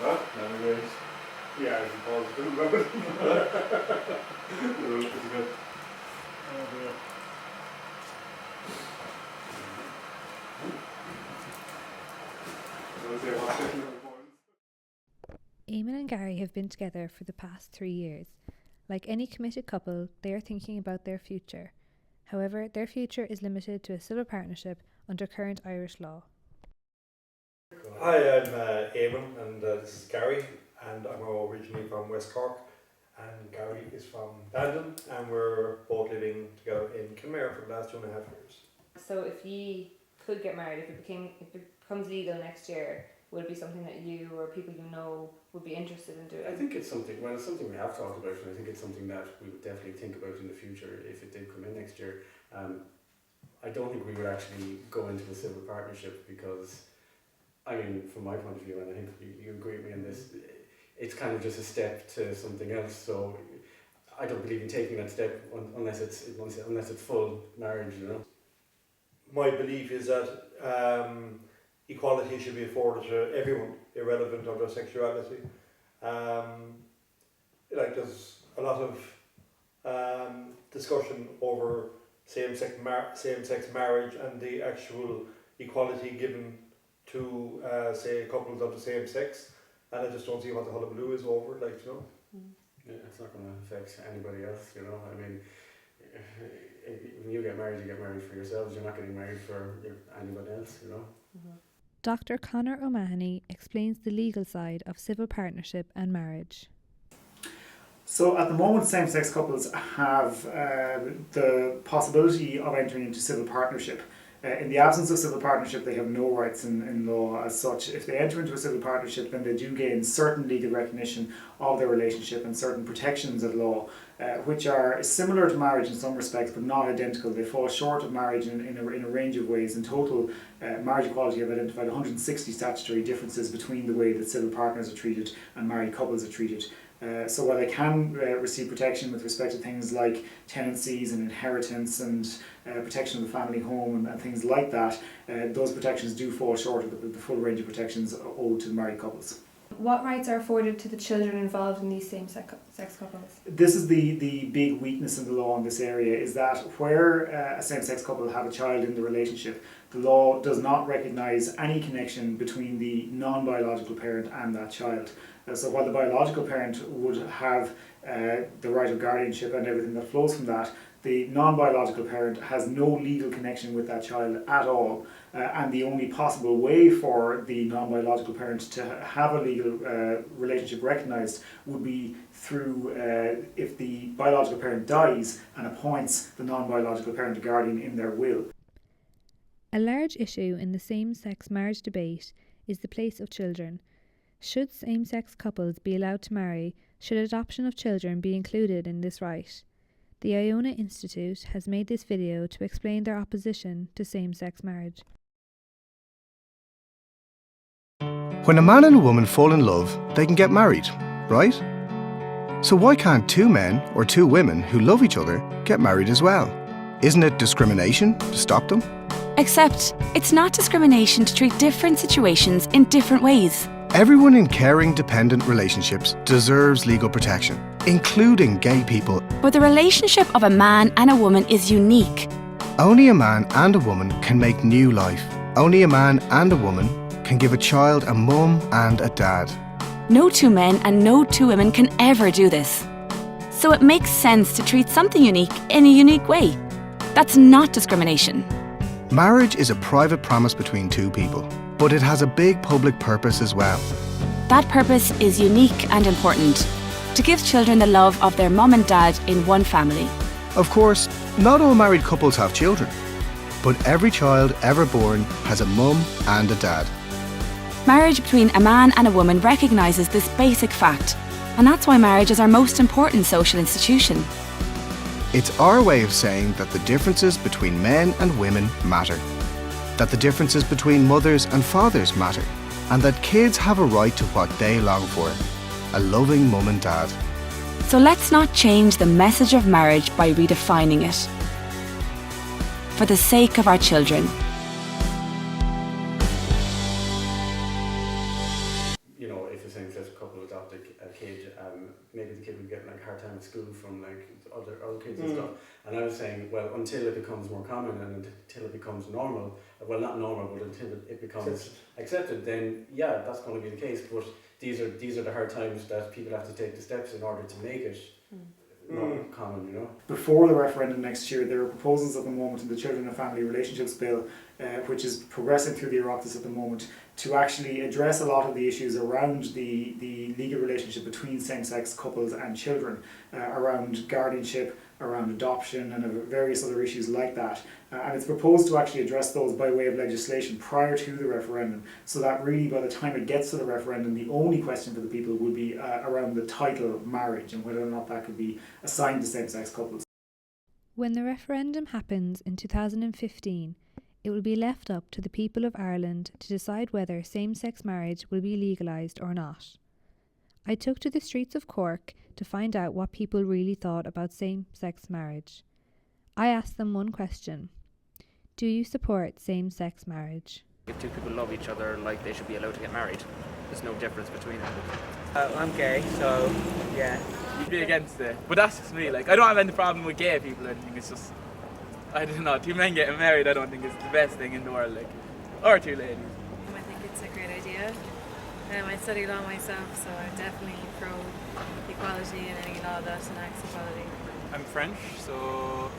Huh? Navigate. Yeah, I suppose it's about it. It's good. Oh dear. Eamon and Gary have been together for the past 3 years. Like any committed couple, they are thinking about their future. However, their future is limited to a civil partnership under current Irish law. Hi, I'm Eamon and this is Gary, and I'm originally from West Cork, and Gary is from Bandon, and we're both living together in Kenmare for the last 2.5 years. So if you could get married, if it becomes legal next year, would it be something that you or people you know would be interested in doing? I think it's something we have talked about, and I think it's something that we would definitely think about in the future if it did come in next year. I don't think we would actually go into a civil partnership because, I mean, from my point of view, and I think you agree with me on this, it's kind of just a step to something else. So I don't believe in taking that step unless it's full marriage, you know. My belief is that equality should be afforded to everyone, irrelevant of their sexuality. There's a lot of discussion over same-sex marriage and the actual equality given to, say, couples of the same sex, and I just don't see what the hullabaloo is over, Yeah, it's not going to affect anybody else, you know. I mean, when you get married for yourselves. You're not getting married for anybody else, you know. Mm-hmm. Dr. Conor O'Mahony explains the legal side of civil partnership and marriage. So at the moment, same-sex couples have the possibility of entering into civil partnership. In the absence of civil partnership, they have no rights in law as such. If they enter into a civil partnership, then they do gain certain legal recognition of their relationship and certain protections of law, which are similar to marriage in some respects, but not identical. They fall short of marriage in a range of ways. In total, Marriage Equality have identified 160 statutory differences between the way that civil partners are treated and married couples are treated. So while they can receive protection with respect to things like tenancies and inheritance and protection of the family home and things like that, those protections do fall short of the full range of protections owed to married couples. What rights are afforded to the children involved in these same-sex couples? This is the big weakness in the law in this area, is that where a same-sex couple have a child in the relationship, the law does not recognise any connection between the non-biological parent and that child. So while the biological parent would have the right of guardianship and everything that flows from that, the non-biological parent has no legal connection with that child at all. And the only possible way for the non-biological parent to have a legal relationship recognised would be through if the biological parent dies and appoints the non-biological parent a guardian in their will. A large issue in the same-sex marriage debate is the place of children. Should same-sex couples be allowed to marry? Should adoption of children be included in this right? The Iona Institute has made this video to explain their opposition to same-sex marriage. When a man and a woman fall in love, they can get married, right? So why can't two men or two women who love each other get married as well? Isn't it discrimination to stop them? Except, it's not discrimination to treat different situations in different ways. Everyone in caring dependent relationships deserves legal protection, including gay people. But the relationship of a man and a woman is unique. Only a man and a woman can make new life. Only a man and a woman can give a child a mum and a dad. No two men and no two women can ever do this. So it makes sense to treat something unique in a unique way. That's not discrimination. Marriage is a private promise between two people, but it has a big public purpose as well. That purpose is unique and important, to give children the love of their mum and dad in one family. Of course, not all married couples have children, but every child ever born has a mum and a dad. Marriage between a man and a woman recognises this basic fact, and that's why marriage is our most important social institution. It's our way of saying that the differences between men and women matter, that the differences between mothers and fathers matter, and that kids have a right to what they long for, a loving mum and dad. So let's not change the message of marriage by redefining it. For the sake of our children. you know, if a same-sex couple adopt a kid, maybe the kid would get like a hard time at school from like other kids and stuff. And I was saying, well, until it becomes more common and until it becomes normal, well, not normal, but until it becomes accepted, then yeah, that's going to be the case. But these are the hard times that people have to take the steps in order to make it more common, you know. Before the referendum next year, there are proposals at the moment in the Children and Family Relationships Bill, which is progressing through the Oireachtas at the moment, to actually address a lot of the issues around the legal relationship between same-sex couples and children, around guardianship, around adoption, and various other issues like that. And it's proposed to actually address those by way of legislation prior to the referendum, so that really by the time it gets to the referendum, the only question for the people would be around the title of marriage and whether or not that could be assigned to same-sex couples. When the referendum happens in 2015, it will be left up to the people of Ireland to decide whether same-sex marriage will be legalised or not. I took to the streets of Cork to find out what people really thought about same-sex marriage. I asked them one question: do you support same-sex marriage? If two people love each other, like, they should be allowed to get married. There's no difference between them. I'm gay, so yeah. You'd be against it, but that's just me. Like, I don't have any problem with gay people or anything. It's just, I don't know, two men getting married, I don't think it's the best thing in the world, like, or two ladies. I think it's a great idea. I study law myself, so I'm definitely pro equality and any law that enacts equality. I'm French, so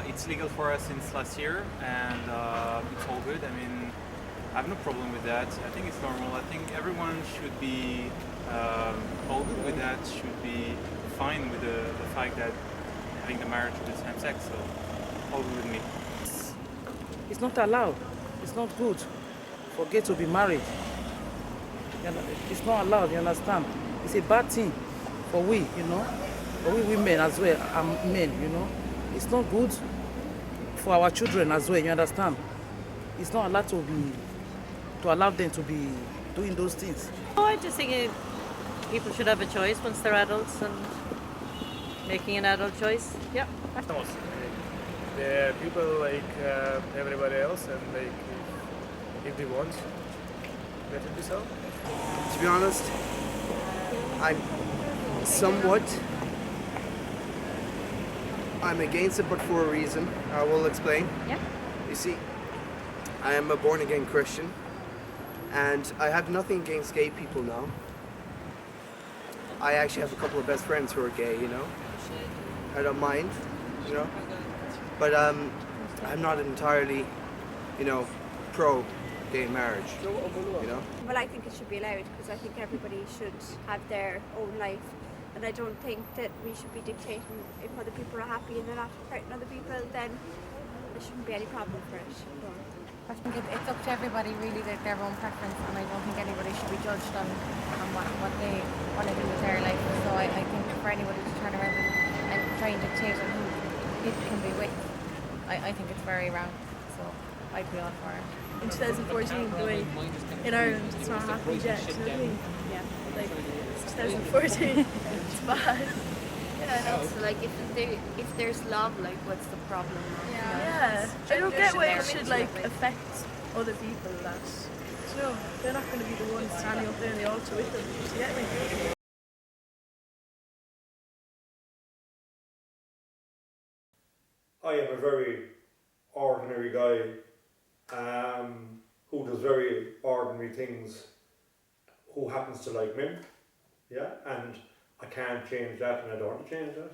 it's legal for us since last year, and it's all good. I mean, I have no problem with that. I think it's normal. I think everyone should be all good with that, should be fine with the fact that having the marriage with the same sex, so all good with me. It's not allowed. It's not good for gay to be married. It's not allowed, you understand? It's a bad thing for we, you know, for we women as well, and men, you know. It's not good for our children as well, you understand? It's not allowed to allow them to be doing those things. Oh, I just think people should have a choice once they're adults and making an adult choice. Yeah. The people like everybody else, and like if they want, let it be so. To be honest, I'm against it, but for a reason. I will explain. Yeah. You see, I am a born-again Christian, and I have nothing against gay people now. I actually have a couple of best friends who are gay, you know. I don't mind, you know. But I'm not entirely, you know, pro gay marriage, you know. Well, I think it should be allowed because I think everybody should have their own life, and I don't think that we should be dictating if other people are happy and they're not hurting other people, then there shouldn't be any problem for it. I think it's up to everybody really, their own preference, and I don't think anybody should be judged on what they want to do with their life. So I think for anybody to turn around and try and dictate on who people can be with, I think it's very wrong. So I'd be all for it. In 2014, the way in Ireland it's not happening yet, you know what I mean? Yeah, like it's 2014, it's bad. Yeah, and also like if there's love, like what's the problem? Yeah. I don't get why it should like affect other people that, you know, they're not going to be the ones standing up there in the altar with them, do you get me? I am a very ordinary guy who does very ordinary things, who happens to like men, yeah, and I can't change that and I don't want to change that.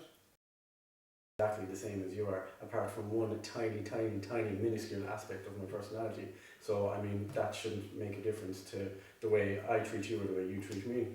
Exactly the same as you are, apart from one tiny minuscule aspect of my personality. So I mean, that shouldn't make a difference to the way I treat you or the way you treat me.